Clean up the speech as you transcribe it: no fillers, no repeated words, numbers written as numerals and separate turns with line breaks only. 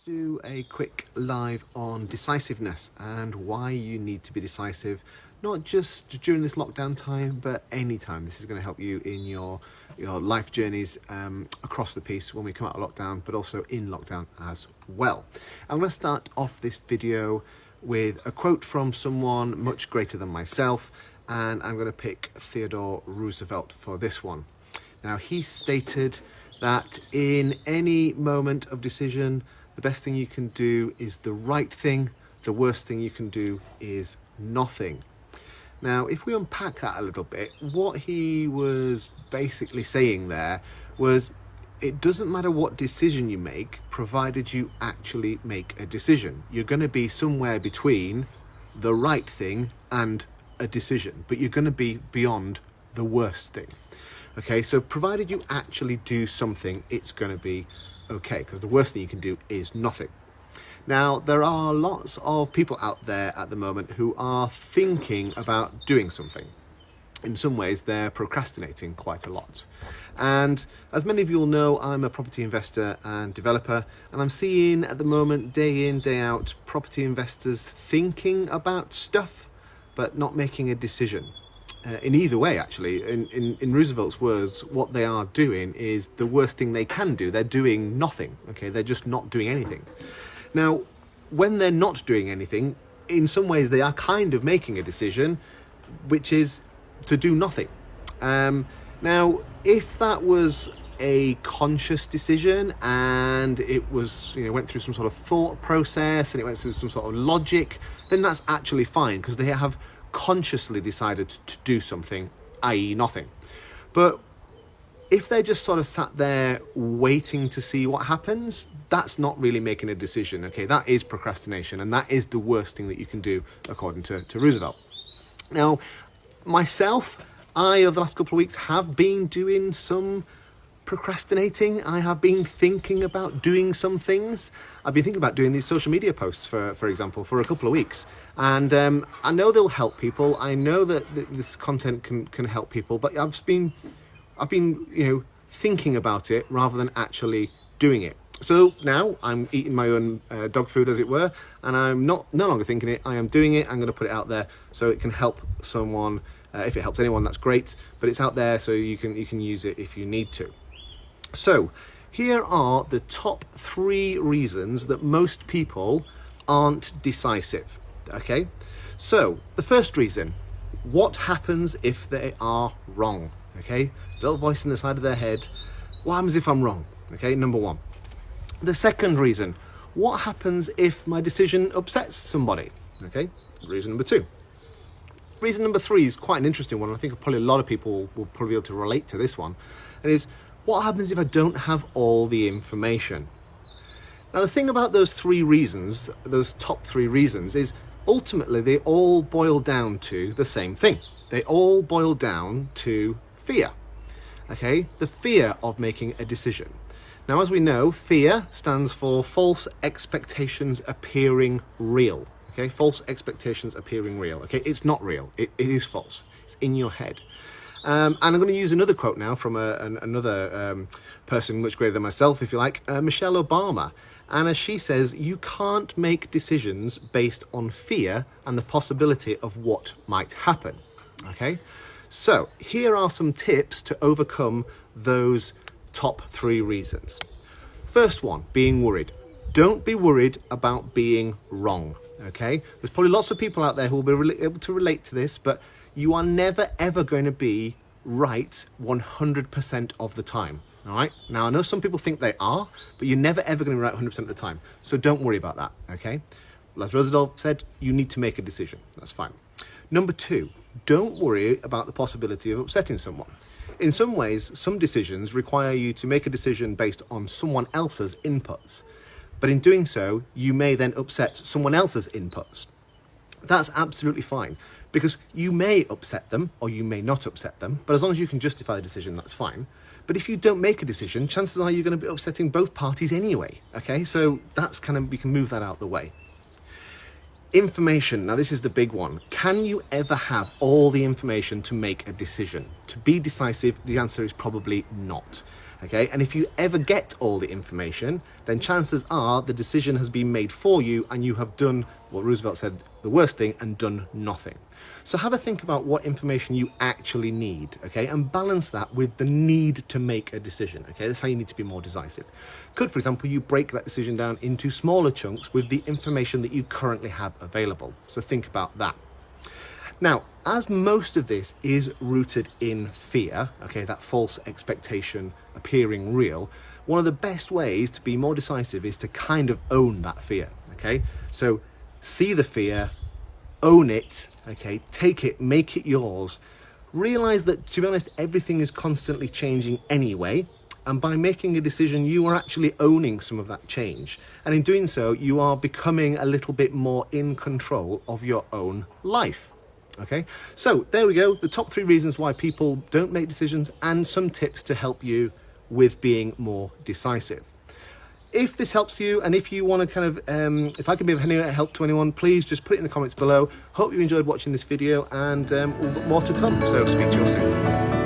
to do a quick live on decisiveness and why you need to be decisive, not just during this lockdown time, but any time. This is going to help you in your life journeys across the piece when we come out of lockdown, but also in lockdown as well. I'm going to start off this video with a quote from someone much greater than myself, and I'm going to pick Theodore Roosevelt for this one. Now, he stated that in any moment of decision, the best thing you can do is the right thing. The worst thing you can do is nothing. Now, if we unpack that a little bit, what he was basically saying there was it doesn't matter what decision you make, provided you actually make a decision. You're going to be somewhere between the right thing and a decision, but you're going to be beyond the worst thing. Okay, so provided you actually do something, it's going to be okay, because the worst thing you can do is nothing. Now, there are lots of people out there at the moment who are thinking about doing something. In some ways, they're procrastinating quite a lot. And as many of you will know, I'm a property investor and developer, and I'm seeing at the moment, day in, day out, property investors thinking about stuff, but not making a decision. In either way, actually, in Roosevelt's words, what they are doing is the worst thing they can do. They're doing nothing, okay? They're just not doing anything. Now, when they're not doing anything, in some ways they are kind of making a decision, which is to do nothing. Now, if that was a conscious decision and it was, went through some sort of thought process and it went through some sort of logic, then that's actually fine, because they have consciously decided to do something, i.e. nothing. But if they just sort of sat there waiting to see what happens, that's not really making a decision. Okay, that is procrastination, and that is the worst thing that you can do, according to Roosevelt. Now, myself, I, over the last couple of weeks, have been doing some procrastinating. I have been thinking about doing some things. I've been thinking about doing these social media posts, for example, for a couple of weeks. And I know they'll help people. I know that this content can help people, but I've been thinking about it rather than actually doing it. So now I'm eating my own dog food, as it were, and I'm no longer thinking it. I am doing it. I'm going to put it out there so it can help someone. If it helps anyone, that's great. But it's out there so you can use it if you need to. So here are the top 3 reasons that most people aren't decisive. Okay, so the first reason: what happens if they are wrong? Okay, little voice in the side of their head. What happens if I'm wrong? Okay, number 1. The second reason: what happens if my decision upsets somebody? Okay, reason number 2. Reason number 3 is quite an interesting one. I think probably a lot of people will probably be able to relate to this one. It is, what happens if I don't have all the information? Now, the thing about those 3 reasons, those top 3 reasons, is ultimately they all boil down to the same thing. They all boil down to fear. Okay, the fear of making a decision. Now, as we know, fear stands for false expectations appearing real. Okay, false expectations appearing real. Okay, it's not real. It is false. It's in your head. And I'm going to use another quote now from another person much greater than myself, if you like, Michelle Obama. And as she says, you can't make decisions based on fear and the possibility of what might happen. Okay, so here are some tips to overcome those top 3 reasons. First one, being worried. Don't be worried about being wrong. Okay, there's probably lots of people out there who will be able to relate to this, but you are never ever going to be right 100% of the time. All right, now I know some people think they are, but you're never ever going to be right 100% of the time, so don't worry about that. Okay, well, as Roosevelt said, you need to make a decision. That's fine. Number 2, don't worry about the possibility of upsetting someone. In some ways, some decisions require you to make a decision based on someone else's inputs, but in doing so, you may then upset someone else's inputs. That's absolutely fine, because you may upset them or you may not upset them, but as long as you can justify the decision, that's fine. But if you don't make a decision, chances are you're going to be upsetting both parties anyway. Okay, so that's we can move that out the way. Information. Now, this is the big one. Can you ever have all the information to make a decision? To be decisive, the answer is probably not. Okay, and if you ever get all the information, then chances are the decision has been made for you and you have done what Roosevelt said, the worst thing, and done nothing. So have a think about what information you actually need, okay, and balance that with the need to make a decision, okay? That's how you need to be more decisive. Could, for example, you break that decision down into smaller chunks with the information that you currently have available. So think about that. Now, as most of this is rooted in fear, okay, that false expectation appearing real, one of the best ways to be more decisive is to kind of own that fear, okay? So see the fear, own it, okay, take it, make it yours. Realize that, to be honest, everything is constantly changing anyway, and by making a decision, you are actually owning some of that change. And in doing so, you are becoming a little bit more in control of your own life. Okay, so there we go, the top 3 reasons why people don't make decisions and some tips to help you with being more decisive. If this helps you, and if you want to kind of, if I can be of any help to anyone, please just put it in the comments below. Hope you enjoyed watching this video, and we've got more to come, so speak to you all soon.